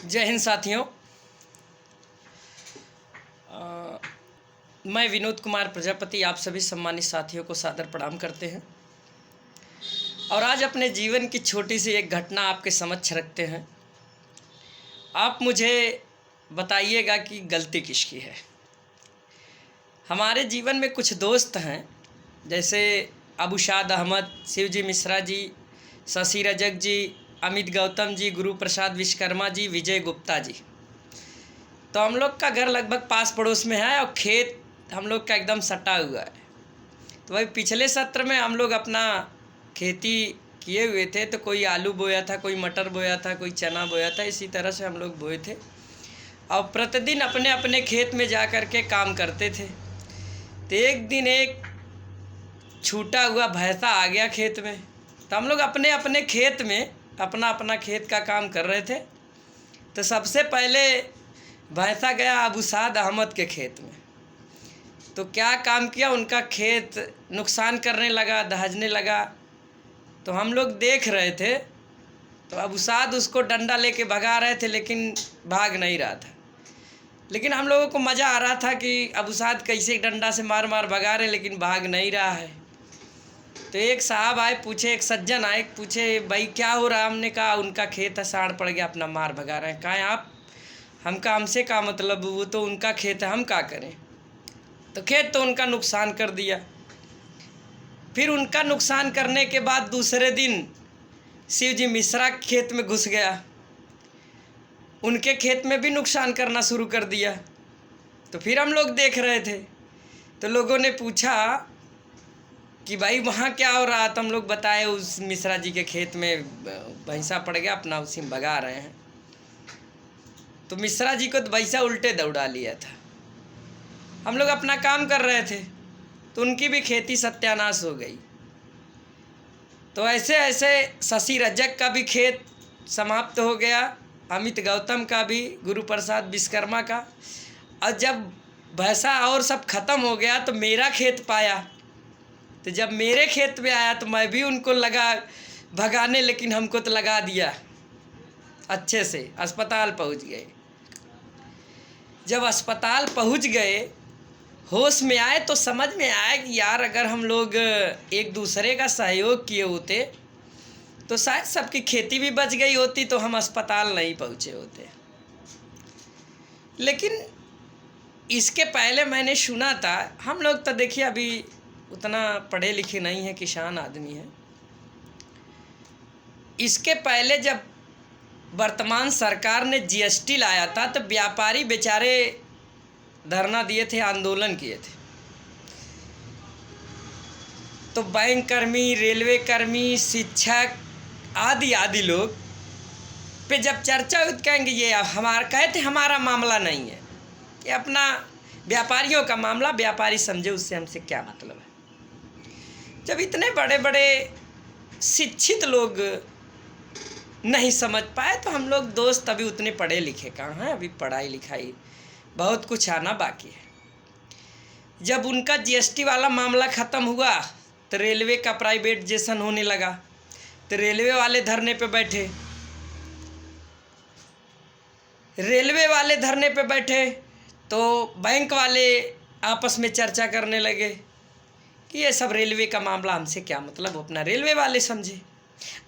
जय हिंद साथियों। मैं विनोद कुमार प्रजापति आप सभी सम्मानित साथियों को सादर प्रणाम करते हैं और आज अपने जीवन की छोटी सी एक घटना आपके समक्ष रखते हैं। आप मुझे बताइएगा कि गलती किसकी है। हमारे जीवन में कुछ दोस्त हैं, जैसे अबुशाद अहमद, शिवजी मिश्रा जी, शशि रजक जी, अमित गौतम जी, गुरु प्रसाद विश्वकर्मा जी, विजय गुप्ता जी। तो हम लोग का घर लगभग पास पड़ोस में है और खेत हम लोग का एकदम सटा हुआ है। तो भाई पिछले सत्र में हम लोग अपना खेती किए हुए थे, तो कोई आलू बोया था, कोई मटर बोया था, कोई चना बोया था, इसी तरह से हम लोग बोए थे और प्रतिदिन अपने अपने खेत में जा कर के काम करते थे। तो एक दिन एक छूटा हुआ भैंसा आ गया खेत में। तो हम लोग अपने अपने खेत में अपना अपना खेत का काम कर रहे थे। तो सबसे पहले भैंसा गया अबुशाद अहमद के खेत में। तो क्या काम किया, उनका खेत नुकसान करने लगा, दहजने लगा। तो हम लोग देख रहे थे। तो अबुशाद उसको डंडा लेके भगा रहे थे, लेकिन भाग नहीं रहा था। लेकिन हम लोगों को मज़ा आ रहा था कि अबुशाद कैसे डंडा से मार मार भगा रहे, लेकिन भाग नहीं रहा है। तो एक साहब आए, पूछे, एक सज्जन आए, पूछे भाई क्या हो रहा। हमने कहा उनका खेत है, साढ़ पड़ गया, अपना मार भगा रहे हैं। कहा आप, हमसे का मतलब, वो तो उनका खेत है, हम क्या करें। तो खेत तो उनका नुकसान कर दिया। फिर उनका नुकसान करने के बाद दूसरे दिन शिवजी मिश्रा के खेत में घुस गया, उनके खेत में भी नुकसान करना शुरू कर दिया। तो फिर हम लोग देख रहे थे। तो लोगों ने पूछा कि भाई वहाँ क्या हो रहा। तो हम लोग बताए उस मिश्रा जी के खेत में भैंसा पड़ गया, अपना उसी में भगा रहे हैं। तो मिश्रा जी को तो भैंसा उल्टे दौड़ा लिया था। हम लोग अपना काम कर रहे थे तो उनकी भी खेती सत्यानाश हो गई। तो ऐसे ऐसे शशि रजक का भी खेत समाप्त हो गया, अमित गौतम का भी, गुरु प्रसाद विश्वकर्मा का। और जब भैंसा और सब खत्म हो गया तो मेरा खेत पाया। तो जब मेरे खेत में आया तो मैं भी उनको लगा भगाने, लेकिन हमको तो लगा दिया अच्छे से। अस्पताल पहुंच गए। जब अस्पताल पहुंच गए, होश में आए, तो समझ में आया कि यार अगर हम लोग एक दूसरे का सहयोग किए होते तो शायद सबकी खेती भी बच गई होती, तो हम अस्पताल नहीं पहुंचे होते। लेकिन इसके पहले मैंने सुना था, हम लोग तो देखिए अभी उतना पढ़े लिखे नहीं हैं, किसान आदमी हैं। इसके पहले जब वर्तमान सरकार ने जीएसटी लाया था तो व्यापारी बेचारे धरना दिए थे, आंदोलन किए थे। तो बैंक कर्मी, रेलवे कर्मी, शिक्षक आदि आदि लोग पे जब चर्चा हुई तो कहेंगे ये हमारा, कहते हमारा मामला नहीं है, ये अपना व्यापारियों का मामला, व्यापारी समझे, उससे हमसे क्या मतलब है। जब इतने बड़े बड़े शिक्षित लोग नहीं समझ पाए तो हम लोग दोस्त अभी उतने पढ़े लिखे कहाँ हैं, अभी पढ़ाई लिखाई बहुत कुछ आना बाकी है। जब उनका जीएसटी वाला मामला ख़त्म हुआ तो रेलवे का प्राइवेटाइजेशन होने लगा। तो रेलवे वाले धरने पे बैठे, तो बैंक वाले आपस में चर्चा करने लगे कि ये सब रेलवे का मामला, हमसे क्या मतलब, अपना रेलवे वाले समझे।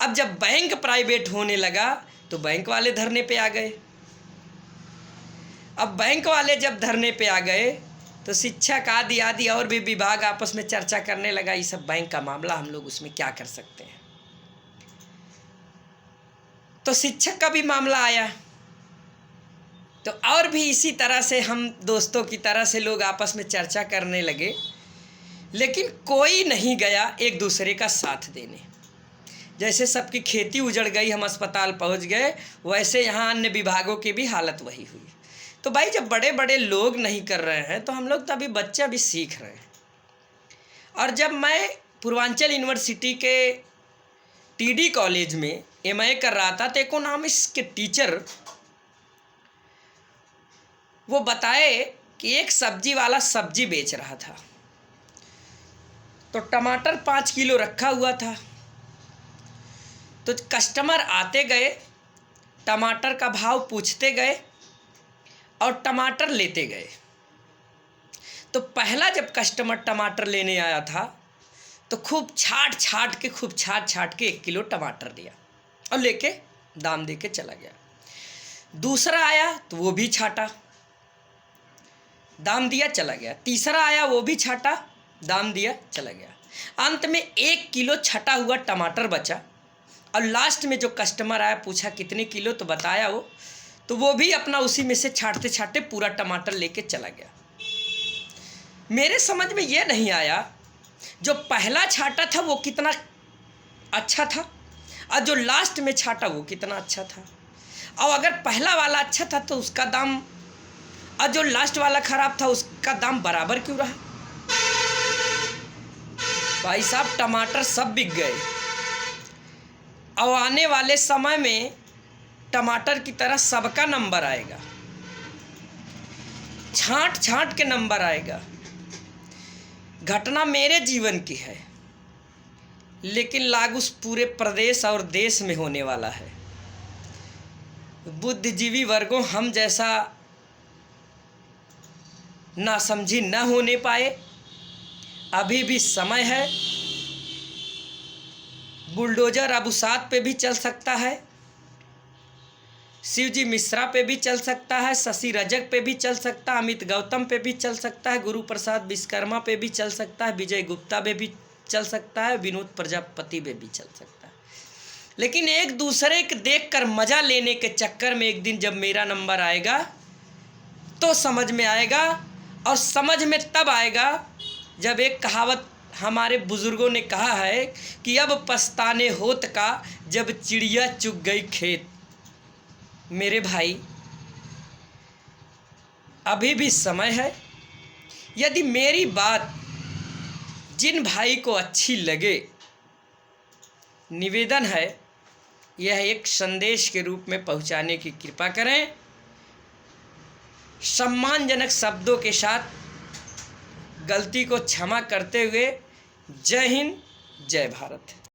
अब जब बैंक प्राइवेट होने लगा तो बैंक वाले धरने पे आ गए। अब बैंक वाले जब धरने पे आ गए तो शिक्षक आदि आदि और भी विभाग आपस में चर्चा करने लगा, ये सब बैंक का मामला, हम लोग उसमें क्या कर सकते हैं। तो शिक्षक का भी मामला आया। तो और भी इसी तरह से हम दोस्तों की तरह से लोग आपस में चर्चा करने लगे, लेकिन कोई नहीं गया एक दूसरे का साथ देने। जैसे सबकी खेती उजड़ गई, हम अस्पताल पहुंच गए, वैसे यहाँ अन्य विभागों की भी हालत वही हुई। तो भाई जब बड़े बड़े लोग नहीं कर रहे हैं तो हम लोग तो अभी बच्चे अभी सीख रहे हैं। और जब मैं पूर्वांचल यूनिवर्सिटी के टीडी कॉलेज में एमए कर रहा था तो इकोनॉमिक्स के टीचर वो बताए कि एक सब्जी वाला सब्जी बेच रहा था। तो टमाटर 5 किलो रखा हुआ था। तो कस्टमर आते गए टमाटर का भाव पूछते गए और टमाटर लेते गए। तो पहला जब कस्टमर टमाटर लेने आया था तो खूब छाट छाट के 1 किलो टमाटर दिया और लेके दाम दे के चला गया। दूसरा आया तो वो भी छाटा, दाम दिया, चला गया। तीसरा आया, वो भी छाटा, दाम दिया, चला गया। अंत में 1 किलो छटा हुआ टमाटर बचा और लास्ट में जो कस्टमर आया, पूछा कितने किलो, तो बताया वो, तो वो भी अपना उसी में से छाटते छाटते पूरा टमाटर लेके चला गया। मेरे समझ में ये नहीं आया जो पहला छाटा था वो कितना अच्छा था और जो लास्ट में छाटा वो कितना अच्छा था। और अगर पहला वाला अच्छा था तो उसका दाम, और जो लास्ट वाला खराब था उसका दाम बराबर क्यों रहा? भाई साहब, टमाटर सब बिक गए। अब आने वाले समय में टमाटर की तरह सबका नंबर आएगा, छांट छांट के नंबर आएगा। घटना मेरे जीवन की है, लेकिन लागू पूरे प्रदेश और देश में होने वाला है। बुद्धिजीवी वर्गों, हम जैसा नासमझी न होने पाए, अभी भी समय है। बुलडोजर अबुसात पे भी चल सकता है, शिवजी मिश्रा पे भी चल सकता है, शशि रजक पे भी चल सकता है, अमित गौतम पे भी चल सकता है, गुरु प्रसाद विश्वकर्मा पे भी चल सकता है, विजय गुप्ता पे भी चल सकता है, विनोद प्रजापति पे भी चल सकता है। लेकिन एक दूसरे के देखकर मज़ा लेने के चक्कर में एक दिन जब मेरा नंबर आएगा तो समझ में आएगा। और समझ में तब आएगा जब एक कहावत हमारे बुज़ुर्गों ने कहा है कि अब पछताने होत का जब चिड़िया चुग गई खेत। मेरे भाई, अभी भी समय है। यदि मेरी बात जिन भाई को अच्छी लगे, निवेदन है यह एक संदेश के रूप में पहुंचाने की कृपा करें। सम्मानजनक शब्दों के साथ गलती को क्षमा करते हुए, जय हिंद, जय भारत।